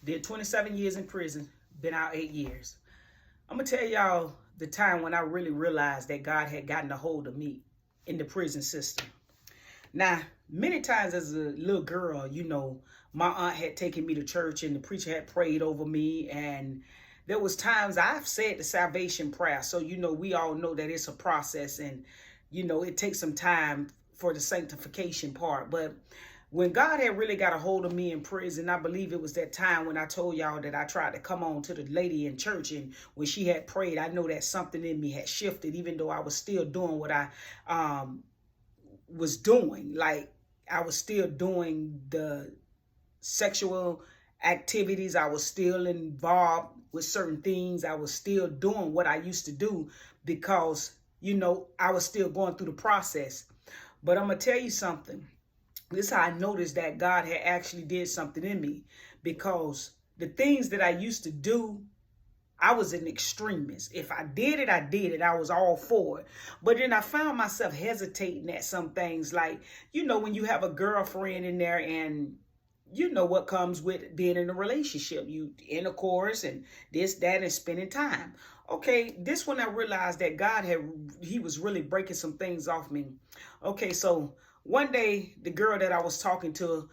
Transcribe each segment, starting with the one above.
Did 27 years in prison, been out 8 years. I'm going to tell y'all the time when I really realized that God had gotten a hold of me in the prison system. Now, many times as a little girl, my aunt had taken me to church and the preacher had prayed over me, and there was times I've said the salvation prayer. So, we all know that it's a process, and, it takes some time for the sanctification part. But when God had really got a hold of me in prison, I believe it was that time when I told y'all that I tried to come on to the lady in church, and when she had prayed, I know that something in me had shifted, even though I was still doing what I was doing. Like, I was still doing the sexual activities. I was still involved with certain things. I was still doing what I used to do because, I was still going through the process. But I'm going to tell you something. This is how I noticed that God had actually did something in me, because the things that I used to do, I was an extremist. If I did it, I did it. I was all for it. But then I found myself hesitating at some things, like, when you have a girlfriend in there, and you know what comes with being in a relationship. You intercourse and this, that, and spending time. Okay, this one I realized that he was really breaking some things off me. Okay, so one day, the girl that I was talking to,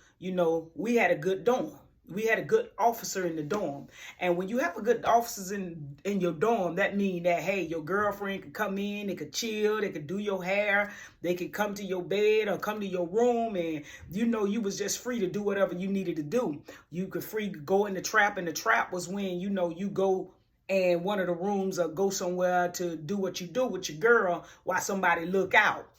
we had a good dorm. We had a good officer in the dorm. And when you have a good officers in your dorm, that means that, hey, your girlfriend could come in, they could chill, they could do your hair, they could come to your bed or come to your room, and you was just free to do whatever you needed to do. You could free go in the trap, and the trap was when, you go in one of the rooms or go somewhere to do what you do with your girl while somebody look out.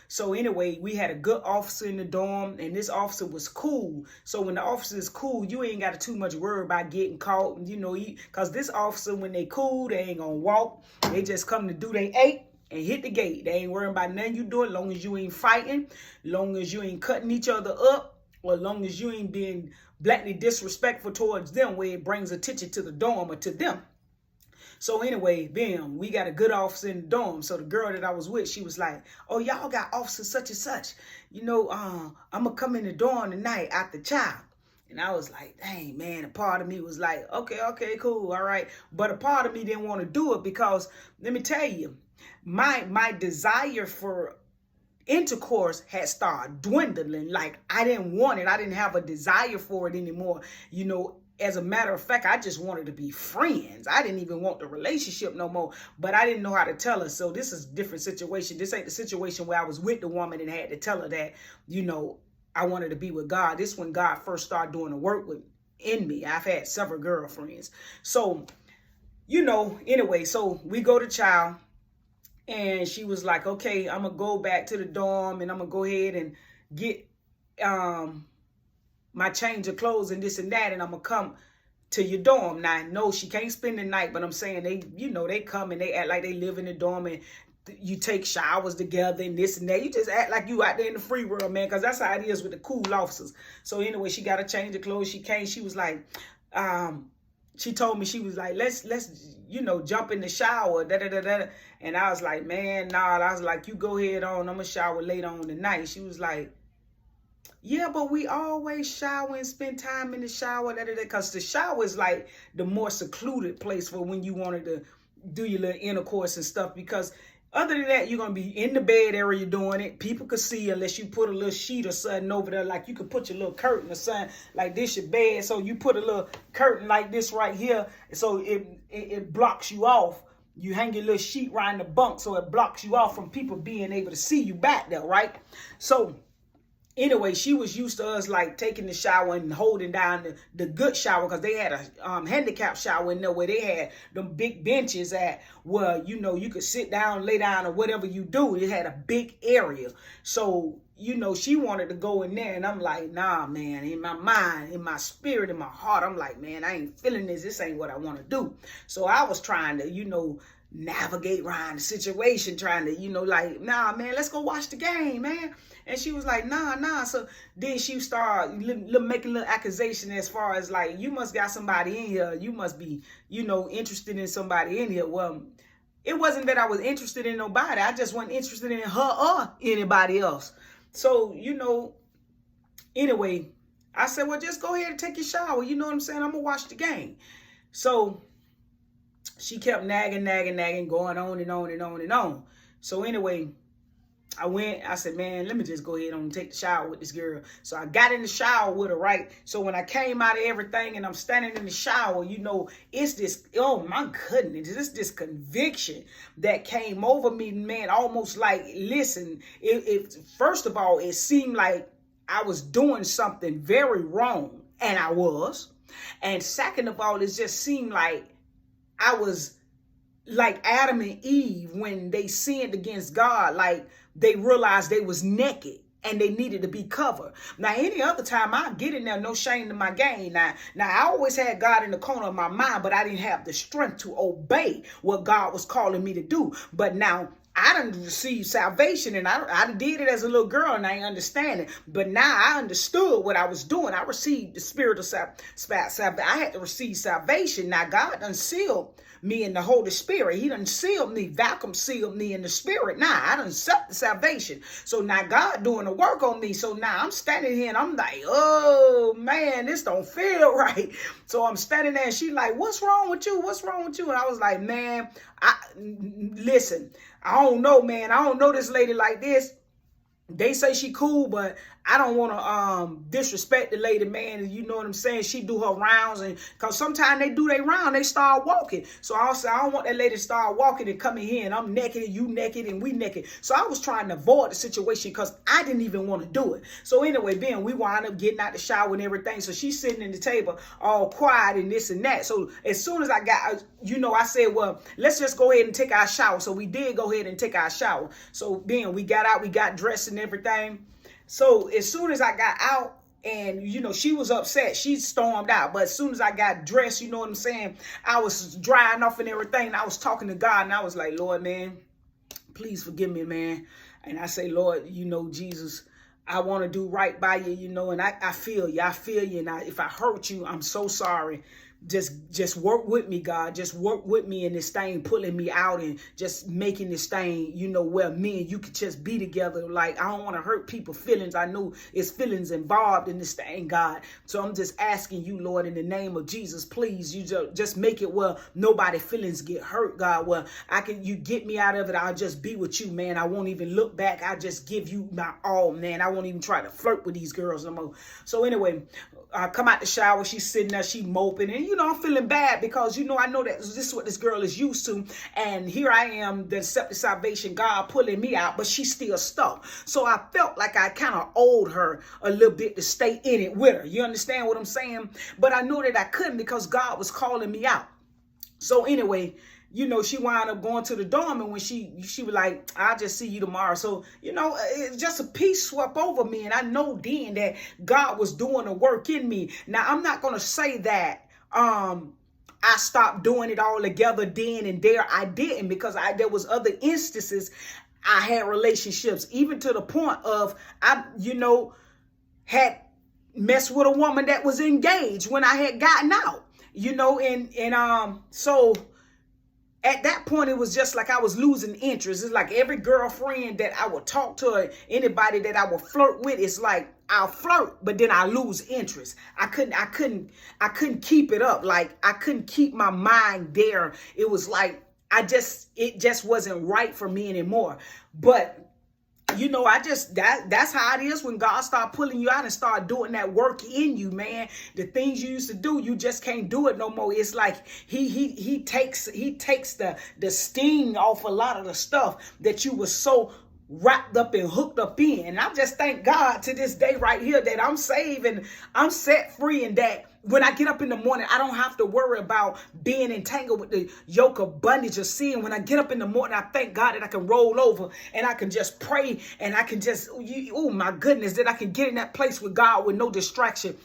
So anyway, we had a good officer in the dorm, and this officer was cool. So when the officer is cool, you ain't got to too much worry about getting caught, because this officer, when they cool, they ain't gonna walk. They just come to do they 8 and hit the gate. They ain't worrying about nothing you doing, long as you ain't fighting, long as you ain't cutting each other up, or long as you ain't being blatantly disrespectful towards them, where it brings attention to the dorm or to them. So anyway, bam, we got a good officer in the dorm. So the girl that I was with, she was like, oh, y'all got officer such and such. I'm going to come in the dorm tonight after child. And I was like, dang, man, a part of me was like, okay, cool, all right. But a part of me didn't want to do it because, let me tell you, my desire for intercourse had started dwindling. Like, I didn't want it. I didn't have a desire for it anymore. As a matter of fact, I just wanted to be friends. I didn't even want the relationship no more, but I didn't know how to tell her. So this is a different situation. This ain't the situation where I was with the woman and had to tell her that, I wanted to be with God. This when God first started doing the work in me. I've had several girlfriends. So, anyway, so we go to child, and she was like, okay, I'm going to go back to the dorm, and I'm going to go ahead and get, my change of clothes and this and that, and I'm gonna come to your dorm. Now, no, she can't spend the night, but I'm saying they come and they act like they live in the dorm, and you take showers together and this and that. You just act like you out there in the free world, man, because that's how it is with the cool officers. So anyway, she got to change of clothes. She came. She was like, she told me, she was like, let's jump in the shower, And I was like, man, nah. I was like, you go ahead on. I'm gonna shower later on tonight. She was like, yeah, but we always shower and spend time in the shower, because the shower is like the more secluded place for when you wanted to do your little intercourse and stuff. Because other than that, you're going to be in the bed area doing it. People could see unless you put a little sheet or something over there. Like you could put your little curtain or something like this, your bed. So you put a little curtain like this right here. So it blocks you off. You hang your little sheet right in the bunk, so it blocks you off from people being able to see you back there, right? So anyway, she was used to us like taking the shower and holding down the good shower, because they had a handicap shower in there where they had them big benches at where, you could sit down, lay down, or whatever you do. It had a big area. So, she wanted to go in there, and I'm like, nah, man, in my mind, in my spirit, in my heart, I'm like, man, I ain't feeling this. This ain't what I want to do. So I was trying to, navigate around the situation, trying to, like, nah, man, let's go watch the game, man. And she was like, nah. So then she started making a little accusation as far as like, you must got somebody in here. You must be, interested in somebody in here. Well, it wasn't that I was interested in nobody. I just wasn't interested in her or anybody else. So, anyway, I said, well, just go ahead and take your shower. You know what I'm saying? I'm going to watch the game. So she kept nagging, going on and on and on and on. So anyway, I said, man, let me just go ahead and take the shower with this girl. So I got in the shower with her, right? So when I came out of everything and I'm standing in the shower, you know, it's this, oh my goodness, it's this conviction that came over me, man, almost like, listen, first of all, it seemed like I was doing something very wrong, and I was. And second of all, it just seemed like I was like Adam and Eve when they sinned against God, like they realized they was naked and they needed to be covered. Now, any other time I get in there, no shame to my game. Now I always had God in the corner of my mind, but I didn't have the strength to obey what God was calling me to do. But now I done received salvation, and I did it as a little girl, and I ain't understand it. But now I understood what I was doing. I received the spirit of salvation. I had to receive salvation. Now God done sealed me in the Holy Spirit. He done sealed me, vacuum sealed me in the Spirit. Now I done accepted salvation. So now God doing the work on me. So now I'm standing here and I'm like, oh man, this don't feel right. So I'm standing there and she like, what's wrong with you? What's wrong with you? And I was like, man, listen, I don't know, man. I don't know this lady like this. They say she cool, but I don't want to disrespect the lady, man. You know what I'm saying? She do her rounds, and because sometimes they do their round, they start walking. So I say, I don't want that lady to start walking and come in here and I'm naked and you naked and we naked. So I was trying to avoid the situation because I didn't even want to do it. So anyway, then we wind up getting out the shower and everything. So she's sitting in the table all quiet and this and that. So as soon as I got, you know, I said, well, let's just go ahead and take our shower. So we did go ahead and take our shower. So then we got out, we got dressed and everything. So as soon as I got out, and, you know, she was upset, she stormed out. But as soon as I got dressed, you know what I'm saying, I was drying off and everything. And I was talking to God, and I was like, Lord, man, please forgive me, man. And I say, Lord, you know, Jesus, I want to do right by you, you know, and I feel you. I feel you. And if I hurt you, I'm so sorry. Just work with me, God. Just work with me in this thing, pulling me out and just making this thing, you know, where me and you could just be together. Like, I don't want to hurt people's feelings. I know it's feelings involved in this thing, God. So I'm just asking you, Lord, in the name of Jesus, please, you just make it where nobody feelings get hurt, God. Well, you get me out of it. I'll just be with you, man. I won't even look back. I just give you my all, man. I won't even try to flirt with these girls no more. So anyway, I come out the shower. She's sitting there, she moping, and you know, I'm feeling bad because, you know, I know that this is what this girl is used to. And here I am, the accepted salvation, God pulling me out, but she's still stuck. So I felt like I kind of owed her a little bit to stay in it with her. You understand what I'm saying? But I knew that I couldn't because God was calling me out. So anyway, you know, she wound up going to the dorm, and when she was like, I'll just see you tomorrow. So, you know, it's just a peace swept over me. And I know then that God was doing the work in me. Now, I'm not going to say that I stopped doing it all together then and there. I didn't, because there was other instances I had relationships, even to the point of I, you know, had messed with a woman that was engaged when I had gotten out, you know, and so at that point, it was just like I was losing interest. It's like every girlfriend that I would talk to, anybody that I would flirt with, it's like I'll flirt, but then I lose interest. I couldn't keep it up. Like I couldn't keep my mind there. It was like it just wasn't right for me anymore. But you know, that's how it is when God start pulling you out and start doing that work in you, man. The things you used to do, you just can't do it no more. It's like he takes the sting off a lot of the stuff that you were so wrapped up and hooked up in. And I just thank God to this day right here that I'm saved and I'm set free, and that when I get up in the morning, I don't have to worry about being entangled with the yoke of bondage or sin. When I get up in the morning, I thank God that I can roll over and I can just pray, and I can just, oh my goodness, that I can get in that place with God with no distraction.